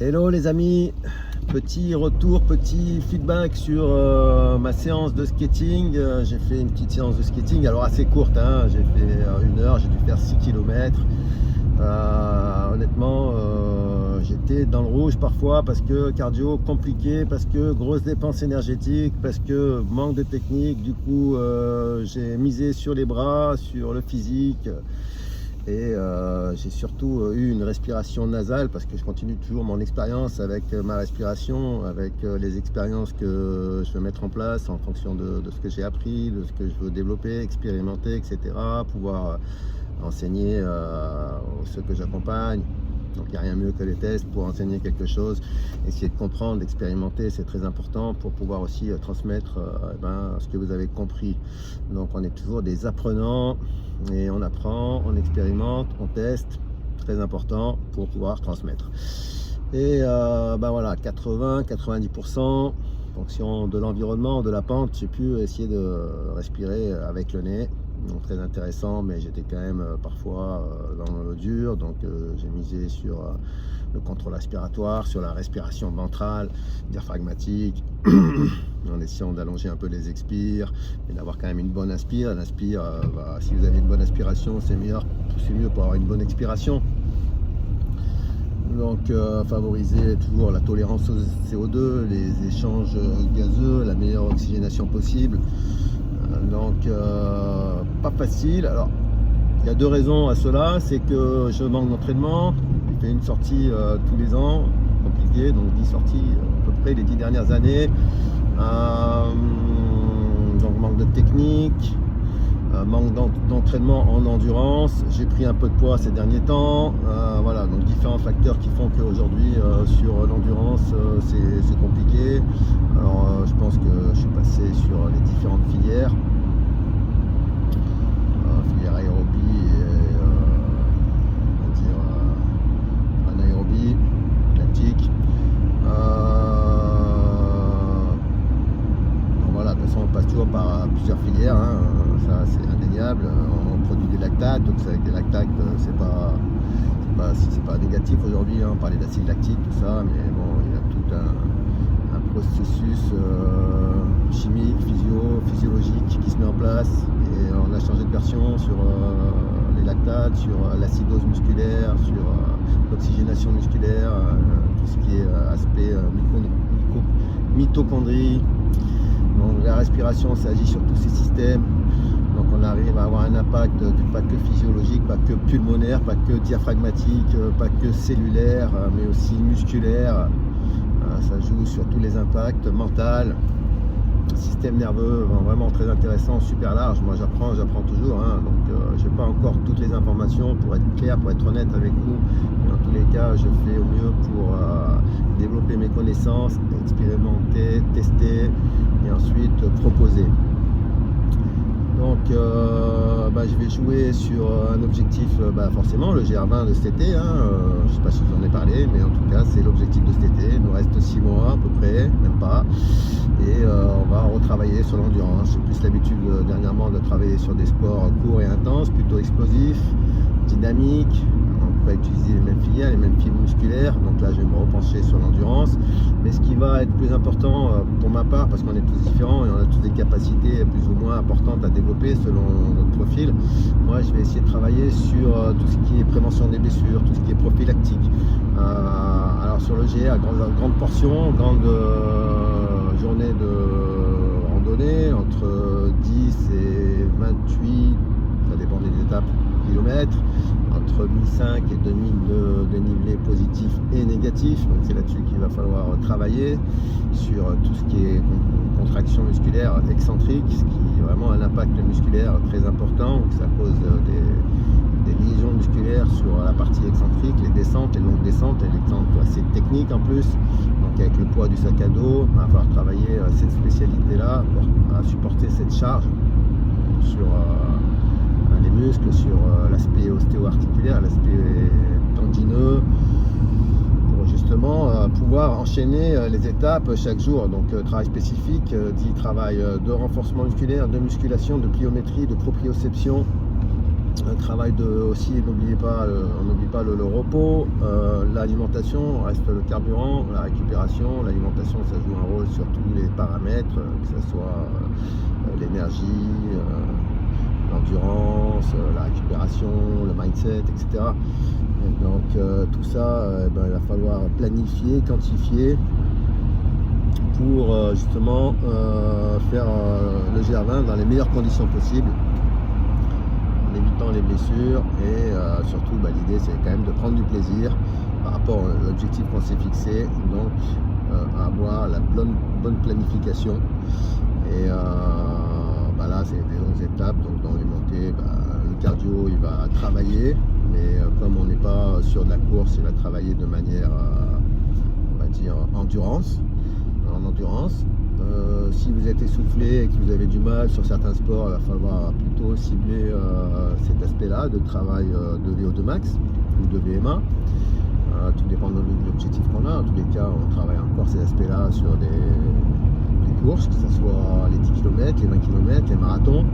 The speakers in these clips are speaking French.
Hello les amis, petit retour, petit feedback sur ma séance de skating. J'ai fait une petite séance de skating, alors assez courte, hein. J'ai fait 1 heure, j'ai dû faire 6 km. Honnêtement, j'étais dans le rouge parfois parce que cardio compliqué, parce que grosse dépense énergétique, parce que manque de technique. Du coup, j'ai misé sur les bras, sur le physique. Et j'ai surtout eu une respiration nasale parce que je continue toujours mon expérience avec ma respiration, avec les expériences que je veux mettre en place en fonction de ce que j'ai appris, de ce que je veux développer, expérimenter, etc. Pouvoir enseigner ceux que j'accompagne. Donc il n'y a rien mieux que les tests pour enseigner quelque chose, essayer de comprendre, d'expérimenter, c'est très important pour pouvoir aussi transmettre ce que vous avez compris. Donc on est toujours des apprenants et on apprend, on expérimente, on teste, très important pour pouvoir transmettre. Et voilà, 80-90% en fonction de l'environnement, de la pente, j'ai pu essayer de respirer avec le nez. Donc très intéressant, mais j'étais quand même parfois dans le dur, donc j'ai misé sur le contrôle respiratoire, sur la respiration ventrale, diaphragmatique, en essayant d'allonger un peu les expires et d'avoir quand même une bonne inspire. L'inspire, si vous avez une bonne aspiration, c'est mieux pour avoir une bonne expiration. Donc favoriser toujours la tolérance au CO2, les échanges gazeux, la meilleure oxygénation possible. Donc pas facile. Alors il y a 2 raisons à cela, c'est que je manque d'entraînement. J'ai fait une sortie tous les ans, compliqué, donc 10 sorties à peu près les 10 dernières années. Donc manque de technique, manque d'entraînement en endurance. J'ai pris un peu de poids ces derniers temps. Voilà, donc différents facteurs qui font qu'aujourd'hui sur l'endurance c'est compliqué. Alors je pense que je suis passé sur les différentes filières. Filière aérobie et anaérobie, lactique. Donc voilà, de toute façon on passe toujours par plusieurs filières, hein. Ça c'est indéniable. On produit des lactates, donc avec des lactates c'est pas négatif aujourd'hui, hein, parler d'acide lactique, tout ça, mais bon, il y a tout un processus chimique, physiologique qui se met en place, et on a changé de version sur les lactates, sur l'acidose musculaire, sur l'oxygénation musculaire, tout ce qui est aspect mitochondrie. Donc la respiration, ça agit sur tous ces systèmes. Donc on arrive à avoir un impact pas que physiologique, pas que pulmonaire, pas que diaphragmatique, pas que cellulaire, mais aussi musculaire. Ça joue sur tous les impacts, mental, système nerveux, vraiment très intéressant, super large. Moi j'apprends toujours, hein. Donc je n'ai pas encore toutes les informations pour être clair, pour être honnête avec vous, mais en tous les cas je fais au mieux pour développer mes connaissances, expérimenter, tester et ensuite proposer. Donc je vais jouer sur un objectif, forcément le GR20 de cet été, hein. Je ne sais pas si je vous en ai parlé, mais en tout cas c'est l'objectif de cet été. Il nous reste 6 mois à peu près, même pas, et on va retravailler sur l'endurance. J'ai plus l'habitude dernièrement de travailler sur des sports courts et intenses, plutôt explosifs, dynamiques. On peut utiliser les mêmes filières, les mêmes fibres musculaires. Donc là je vais me repencher sur l'endurance, mais ce qui va être plus important pour ma part, parce qu'on est tous différents et on a tous des capacités plus ou moins importantes à développer selon notre profil, moi je vais essayer de travailler sur tout ce qui est prévention des blessures, tout ce qui est prophylactique. Alors sur le GR, grande portion, grande journée de randonnée, entre 10 et 28, ça dépend des étapes, kilomètres, entre 1005 et 2000 de dénivelé positif et négatif. Donc c'est là-dessus qu'il va falloir travailler sur tout ce qui est contraction musculaire excentrique, ce qui est vraiment un impact musculaire très important. Ça cause des lésions musculaires sur la partie excentrique, les descentes, les longues descentes, les descentes assez techniques en plus. Donc avec le poids du sac à dos, il va falloir travailler cette spécialité-là pour supporter cette charge sur les muscles, sur l'aspect ostéo-articulaire, l'aspect tendineux, pour justement pouvoir enchaîner les étapes chaque jour. Donc travail spécifique dit travail de renforcement musculaire, de musculation, de pliométrie, de proprioception, Un travail aussi, on n'oublie pas le repos, l'alimentation reste le carburant, la récupération, l'alimentation ça joue un rôle sur tous les paramètres, que ce soit l'énergie, l'endurance, la récupération, le mindset, etc. Et donc tout ça, il va falloir planifier, quantifier pour justement faire le GR20 dans les meilleures conditions possibles, en évitant les blessures et surtout l'idée c'est quand même de prendre du plaisir par rapport à l'objectif qu'on s'est fixé, donc avoir la bonne planification et là c'est des longues étapes, donc dans les montées le cardio il va travailler, mais comme on n'est pas sur de la course, il va travailler de manière on va dire en endurance. Si vous êtes essoufflé et que vous avez du mal sur certains sports, il va falloir plutôt cibler cet aspect-là de travail de VO2 max ou de VMA. Tout dépend de l'objectif qu'on a. En tous les cas, on travaille encore ces aspects-là sur des courses, que ce soit les 10 km, les 20 km, les marathons.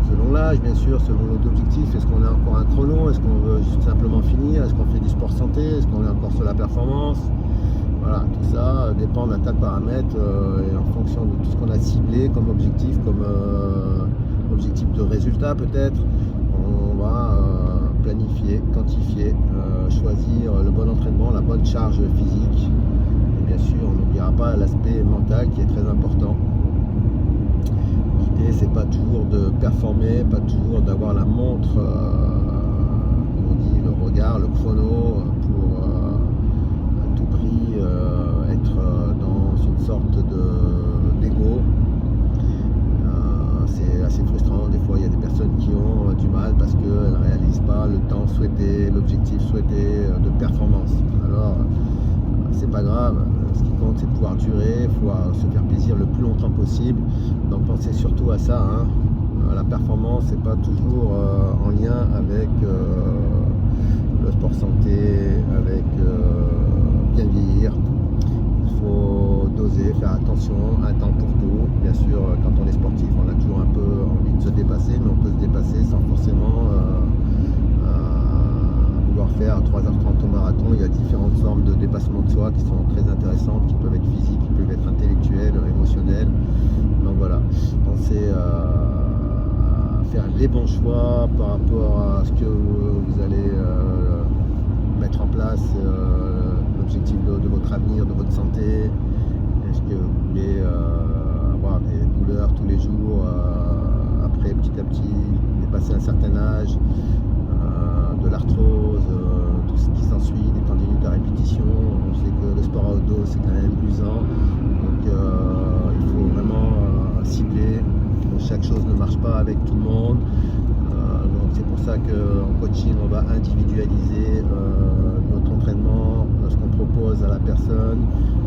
Selon l'âge, bien sûr, selon notre objectif, est-ce qu'on a encore un chrono, est-ce qu'on veut juste simplement finir, est-ce qu'on fait du sport santé, est-ce qu'on est encore sur la performance. Voilà, tout ça dépend d'un tas de paramètres et en fonction de tout ce qu'on a ciblé comme objectif, comme objectif de résultat peut-être, on va planifier, quantifier, choisir le bon entraînement, la bonne charge physique. Et bien sûr, on n'oubliera pas l'aspect mental qui est très important. L'idée, c'est pas toujours de performer, pas toujours d'avoir la montre, on dit le regard, le chrono, pour à tout prix être dans une sorte d'ego. C'est assez frustrant, des fois il y a des personnes qui ont du mal parce qu'elles ne réalisent pas le temps souhaité, l'objectif souhaité de performance. Alors c'est pas grave, ce qui compte c'est de pouvoir durer, il faut se faire plaisir le plus longtemps possible, donc pensez surtout à ça, hein. La performance c'est pas toujours en lien avec le sport santé, avec bien vieillir. Il faut doser, faire attention, un temps pour tout. Bien sûr, quand on est sportif, on a toujours un peu envie de se dépasser, mais on peut se dépasser sans forcément vouloir faire 3h30 au marathon. Il y a différentes formes de dépassement de soi qui sont très intéressantes, qui peuvent être physiques, qui peuvent être intellectuelles, émotionnelles. Donc voilà, pensez à faire les bons choix par rapport à ce que vous allez mettre en place, l'objectif de votre avenir, de votre santé. Est-ce que vous voulez avoir des douleurs tous les jours, après petit à petit dépasser un certain âge, de l'arthrose, tout ce qui s'ensuit, des tendinites à répétition. On sait que le sport outdoor c'est quand même usant, donc il faut vraiment cibler. Chaque chose ne marche pas avec tout le monde, donc c'est pour ça qu'en coaching on va individualiser notre entraînement, ce qu'on propose à la personne,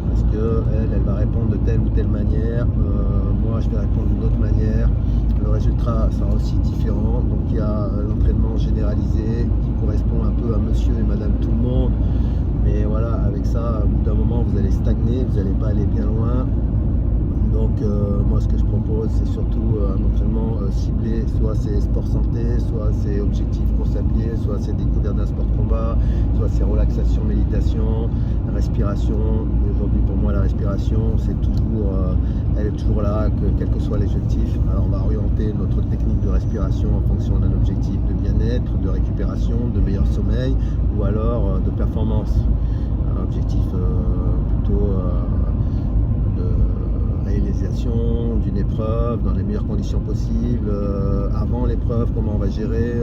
parce qu'elle va répondre de telle ou telle manière, moi je vais répondre d'une autre manière, le résultat sera aussi différent. Donc il y a l'entraînement généralisé qui correspond un peu à monsieur et madame tout le monde, mais voilà, avec ça au bout d'un moment vous allez stagner, vous n'allez pas aller bien loin. Donc moi ce que je propose c'est surtout un entraînement ciblé, soit c'est sport santé, soit c'est objectif course à pied, soit c'est découverte d'un sport de combat, soit c'est relaxation, méditation, respiration. Aujourd'hui pour moi la respiration c'est toujours, elle est toujours là, quels que soient les objectifs. Alors on va orienter notre technique de respiration en fonction d'un objectif de bien-être, de récupération, de meilleur sommeil ou alors de performance. Un objectif plutôt réalisation d'une épreuve dans les meilleures conditions possibles, avant l'épreuve, comment on va gérer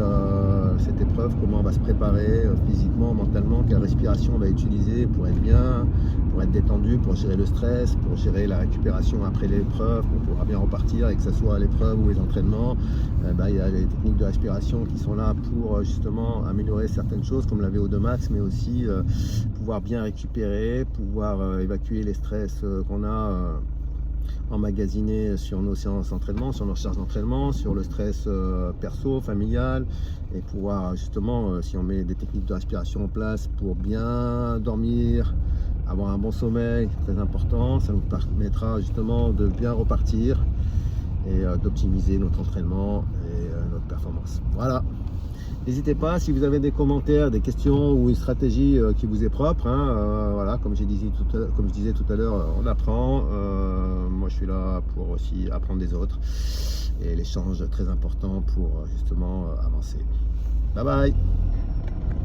cette épreuve, comment on va se préparer physiquement, mentalement, quelle respiration on va utiliser pour être bien, pour être détendu, pour gérer le stress, pour gérer la récupération après l'épreuve, pour pouvoir bien repartir, et que ce soit à l'épreuve ou les entraînements. Il y a les techniques de respiration qui sont là pour justement améliorer certaines choses comme la VO2 max, mais aussi pouvoir bien récupérer, pouvoir évacuer les stress qu'on a emmagasiné sur nos séances d'entraînement, sur nos charges d'entraînement, sur le stress perso, familial, et pouvoir justement, si on met des techniques de respiration en place pour bien dormir, avoir un bon sommeil, très important, ça nous permettra justement de bien repartir et d'optimiser notre entraînement et notre performance. Voilà. N'hésitez pas, si vous avez des commentaires, des questions ou une stratégie qui vous est propre, hein, voilà, comme je disais tout à l'heure, on apprend. Moi, je suis là pour aussi apprendre des autres. Et l'échange est très important pour justement avancer. Bye bye!